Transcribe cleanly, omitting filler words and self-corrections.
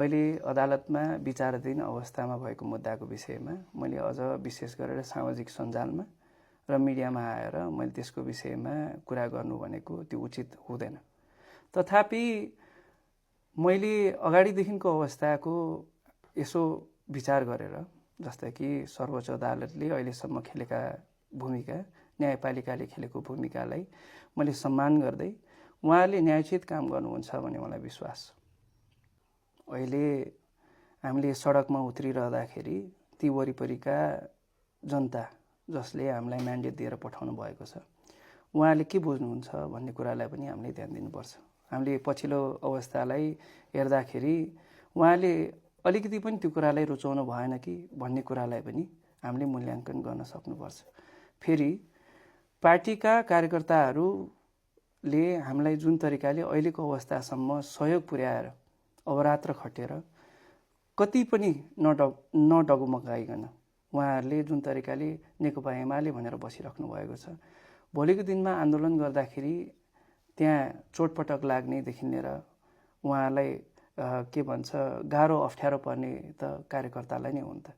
अहिले अदालतमा विचाराधीन अवस्थामा भएको मुद्दाको विषयमा मैले अझ विशेष गरेर सामाजिक सञ्जालमा र मिडियामा आएर मैले त्यसको विषयमा कुरा गर्नु भनेको त्यो उचित हुँदैन। तथापि मैले अगाडिदेखिको अवस्थाको यसो विचार गरेर, जस्तै कि सर्वोच्च अदालतले अहिलेसम्म खेलेका भूमिका, न्यायपालिकाले खेलेको भूमिकालाई मैले सम्मान गर्दै उहाँले न्यायोचित काम गर्नुहुन्छ भन्ने मलाई विश्वास छ। अहिले हामीले सडकमा उत्रिरहँदाखेरि ती वरिपरिका जनता जसले हामीलाई म्यान्डेट दिएर पठाउनु भएको छ, उहाँले के बुझ्नुहुन्छ भन्ने कुरालाई पनि हामीले ध्यान दिनुपर्छ। हामीले पछिल्लो अवस्थालाई हेर्दाखेरि उहाँले अलिकति पनि त्यो कुरालाई रुचाउनु भएन कि भन्ने कुरालाई पनि हामीले मूल्याङ्कन गर्न सक्नुपर्छ। फेरि पार्टीका कार्यकर्ताहरूले हामीलाई जुन तरिकाले अहिलेको अवस्थासम्म सहयोग पुर्याएर अवरात्र खटेर कति पनि नडगमगाइकन उहाँहरूले जुन तरिकाले नेकपा एमाले भनेर बसिराख्नु भएको छ, भोलिको दिनमा आन्दोलन गर्दाखेरि त्यहाँ चोटपटक लाग्नेदेखि लिएर उहाँलाई के भन्छ गाह्रो अप्ठ्यारो पर्ने त कार्यकर्तालाई नै हो नि त।